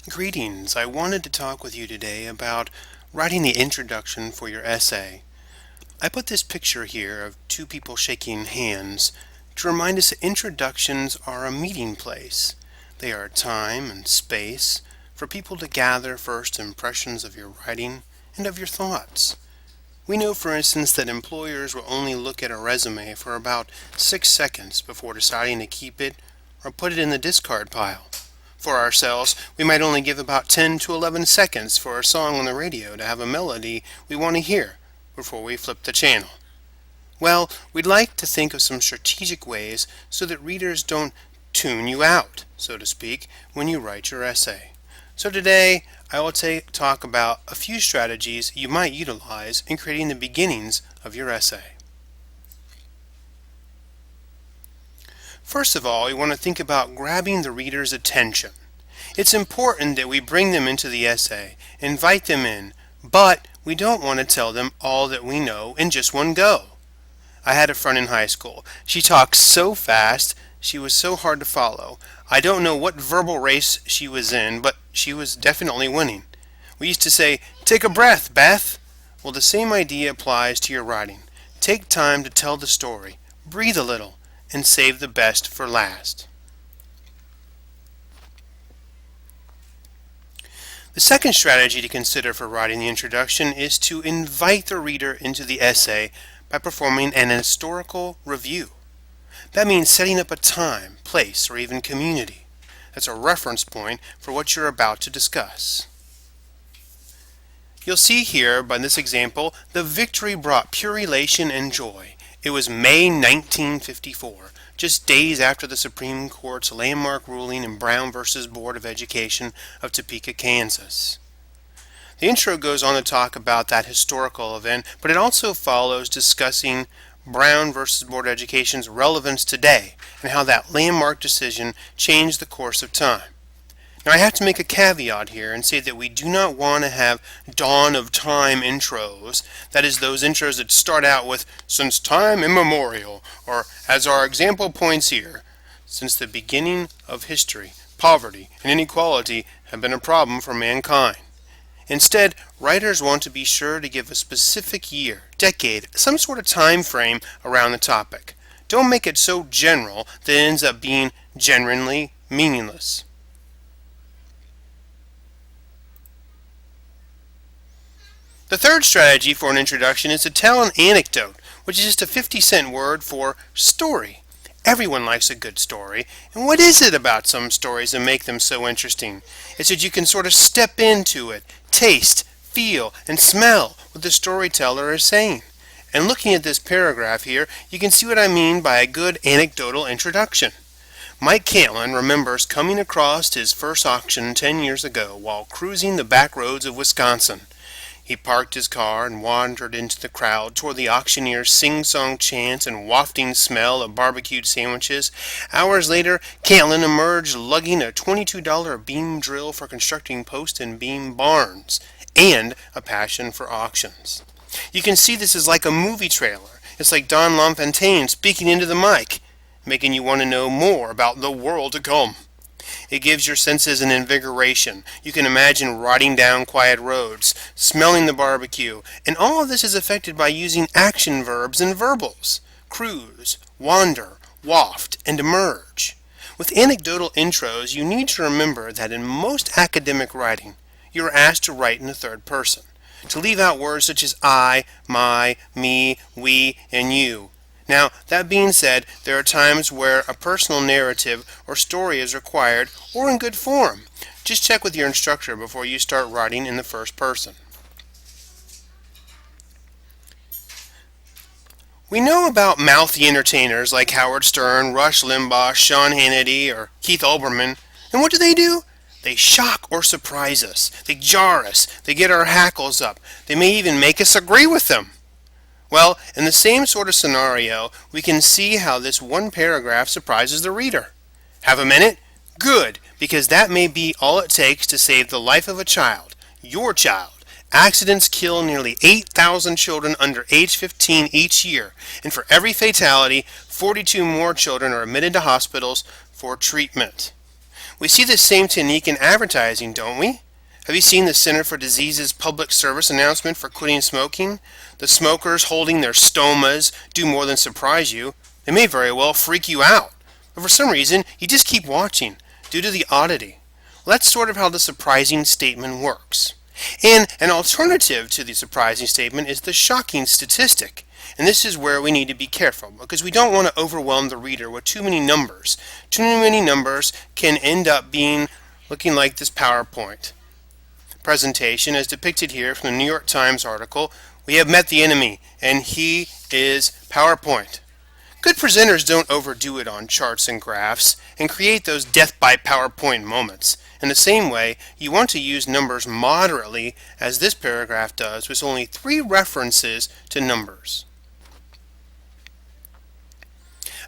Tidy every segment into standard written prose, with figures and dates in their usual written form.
Greetings. I wanted to talk with you today about writing the introduction for your essay. I put this picture here of two people shaking hands to remind us that introductions are a meeting place. They are a time and space for people to gather first impressions of your writing and of your thoughts. We know, for instance, that employers will only look at a resume for about 6 seconds before deciding to keep it or put it in the discard pile. For ourselves, we might only give about 10 to 11 seconds for a song on the radio to have a melody we want to hear before we flip the channel. Well, we'd like to think of some strategic ways so that readers don't tune you out, so to speak, when you write your essay. So today, I will talk about a few strategies you might utilize in creating the beginnings of your essay. First of all, you want to think about grabbing the reader's attention. It's important that we bring them into the essay, invite them in, but we don't want to tell them all that we know in just one go. I had a friend in high school. She talked so fast, she was so hard to follow. I don't know what verbal race she was in, but she was definitely winning. We used to say, "Take a breath, Beth." Well, the same idea applies to your writing. Take time to tell the story, breathe a little, and save the best for last. The second strategy to consider for writing the introduction is to invite the reader into the essay by performing an historical review. That means setting up a time, place, or even community. That's a reference point for what you're about to discuss. You'll see here by this example, the victory brought pure elation and joy. It was May 1954, just days after the Supreme Court's landmark ruling in Brown v. Board of Education of Topeka, Kansas. The intro goes on to talk about that historical event, but it also follows discussing Brown v. Board of Education's relevance today and how that landmark decision changed the course of time. Now I have to make a caveat here and say that we do not want to have dawn of time intros, that is those intros that start out with "since time immemorial," or as our example points here, "since the beginning of history, poverty and inequality have been a problem for mankind." Instead, writers want to be sure to give a specific year, decade, some sort of time frame around the topic. Don't make it so general that it ends up being genuinely meaningless. The third strategy for an introduction is to tell an anecdote, which is just a 50-cent word for story. Everyone likes a good story, and what is it about some stories that make them so interesting? It's that you can sort of step into it, taste, feel, and smell what the storyteller is saying. And looking at this paragraph here, you can see what I mean by a good anecdotal introduction. Mike Cantlin remembers coming across his first auction 10 years ago while cruising the back roads of Wisconsin. He parked his car and wandered into the crowd toward the auctioneer's sing-song chants and wafting smell of barbecued sandwiches. Hours later, Cantlin emerged lugging a $22 beam drill for constructing post and beam barns, and a passion for auctions. You can see this is like a movie trailer. It's like Don LaFontaine speaking into the mic, making you want to know more about the world to come. It gives your senses an invigoration. You can imagine riding down quiet roads, smelling the barbecue, and all of this is affected by using action verbs and verbals. Cruise, wander, waft, and emerge. With anecdotal intros, you need to remember that in most academic writing, you are asked to write in the third person, to leave out words such as I, my, me, we, and you. Now, that being said, there are times where a personal narrative or story is required, or in good form. Just check with your instructor before you start writing in the first person. We know about mouthy entertainers like Howard Stern, Rush Limbaugh, Sean Hannity, or Keith Olbermann. And what do? They shock or surprise us. They jar us. They get our hackles up. They may even make us agree with them. Well, in the same sort of scenario, we can see how this one paragraph surprises the reader. Have a minute? Good, because that may be all it takes to save the life of a child, your child. Accidents kill nearly 8,000 children under age 15 each year, and for every fatality, 42 more children are admitted to hospitals for treatment. We see the same technique in advertising, don't we? Have you seen the Center for Diseases public service announcement for quitting smoking? The smokers holding their stomas do more than surprise you. They may very well freak you out. But for some reason, you just keep watching, due to the oddity. Well, that's sort of how the surprising statement works. And an alternative to the surprising statement is the shocking statistic. And this is where we need to be careful, because we don't want to overwhelm the reader with too many numbers. Too many numbers can end up looking like this PowerPoint presentation as depicted here from the New York Times article, "We have met the enemy, and he is PowerPoint." Good presenters don't overdo it on charts and graphs and create those death by PowerPoint moments. In the same way, you want to use numbers moderately, as this paragraph does, with only 3 references to numbers.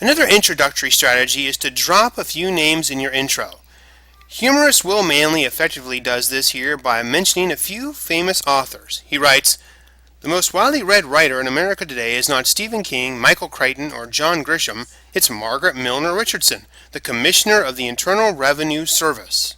Another introductory strategy is to drop a few names in your intro. Humorist Will Manley effectively does this here by mentioning a few famous authors. He writes, "The most widely read writer in America today is not Stephen King, Michael Crichton, or John Grisham. It's Margaret Milner Richardson, the Commissioner of the Internal Revenue Service."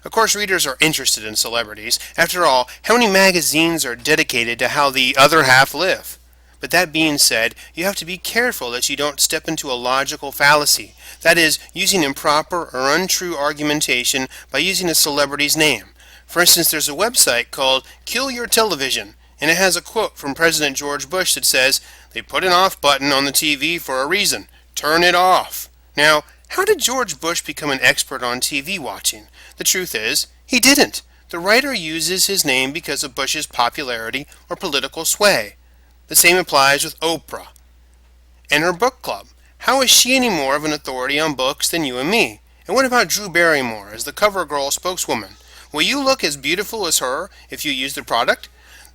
Of course, readers are interested in celebrities. After all, how many magazines are dedicated to how the other half live? But that being said, you have to be careful that you don't step into a logical fallacy. That is, using improper or untrue argumentation by using a celebrity's name. For instance, there's a website called Kill Your Television, and it has a quote from President George Bush that says, "They put an off button on the TV for a reason. Turn it off." Now, how did George Bush become an expert on TV watching? The truth is, he didn't. The writer uses his name because of Bush's popularity or political sway. The same applies with Oprah and her book club. How is she any more of an authority on books than you and me? And what about Drew Barrymore as the CoverGirl spokeswoman? Will you look as beautiful as her if you use the product?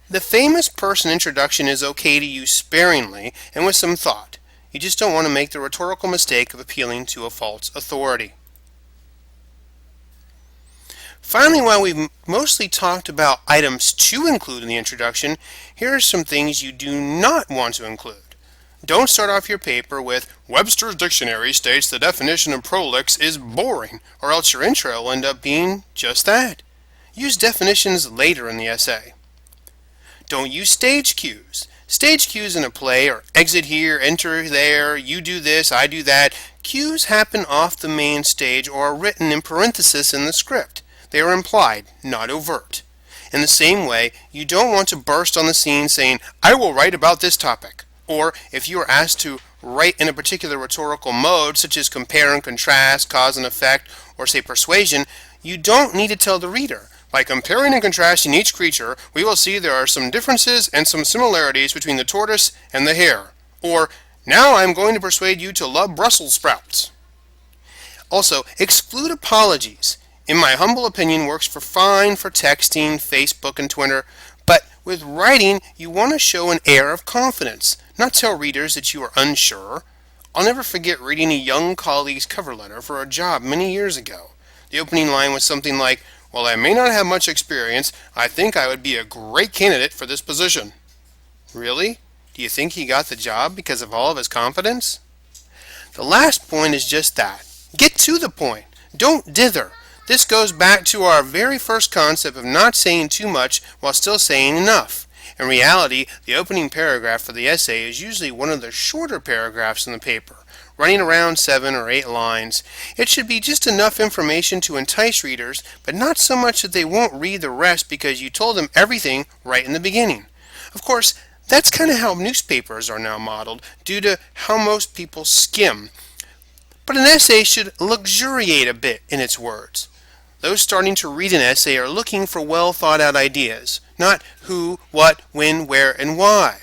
The famous person introduction is okay to use sparingly and with some thought. You just don't want to make the rhetorical mistake of appealing to a false authority. Finally, while we've mostly talked about items to include in the introduction, here are some things you do not want to include. Don't start off your paper with, "Webster's Dictionary states the definition of prolix is boring," or else your intro will end up being just that. Use definitions later in the essay. Don't use stage cues. Stage cues in a play are exit here, enter there, you do this, I do that. Cues happen off the main stage or are written in parenthesis in the script. They are implied, not overt. In the same way, you don't want to burst on the scene saying, "I will write about this topic." Or if you are asked to write in a particular rhetorical mode, such as compare and contrast, cause and effect, or say persuasion, you don't need to tell the reader, "By comparing and contrasting each creature, we will see there are some differences and some similarities between the tortoise and the hare." Or, "Now I am going to persuade you to love Brussels sprouts." Also, exclude apologies. In my humble opinion, works fine for texting, Facebook, and Twitter, but with writing, you want to show an air of confidence, not tell readers that you are unsure. I'll never forget reading a young colleague's cover letter for a job many years ago. The opening line was something like, "While I may not have much experience, I think I would be a great candidate for this position." Really? Do you think he got the job because of all of his confidence? The last point is just that. Get to the point. Don't dither. This goes back to our very first concept of not saying too much while still saying enough. In reality, the opening paragraph for the essay is usually one of the shorter paragraphs in the paper, running around 7 or 8 lines. It should be just enough information to entice readers, but not so much that they won't read the rest because you told them everything right in the beginning. Of course, that's kind of how newspapers are now modeled, due to how most people skim. But an essay should luxuriate a bit in its words. Those starting to read an essay are looking for well thought out ideas, not who, what, when, where, and why.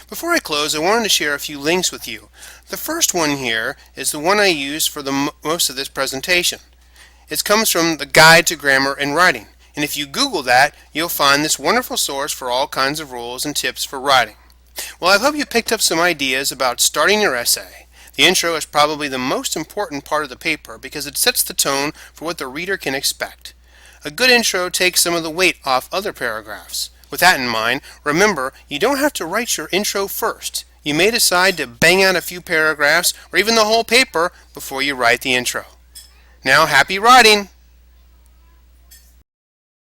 Before I close, I wanted to share a few links with you. The first one here is the one I used for most of this presentation. It comes from the Guide to Grammar and Writing, and if you Google that, you'll find this wonderful source for all kinds of rules and tips for writing. Well, I hope you picked up some ideas about starting your essay. The intro is probably the most important part of the paper because it sets the tone for what the reader can expect. A good intro takes some of the weight off other paragraphs. With that in mind, remember, you don't have to write your intro first. you may decide to bang out a few paragraphs or even the whole paper before you write the intro. Now, happy writing!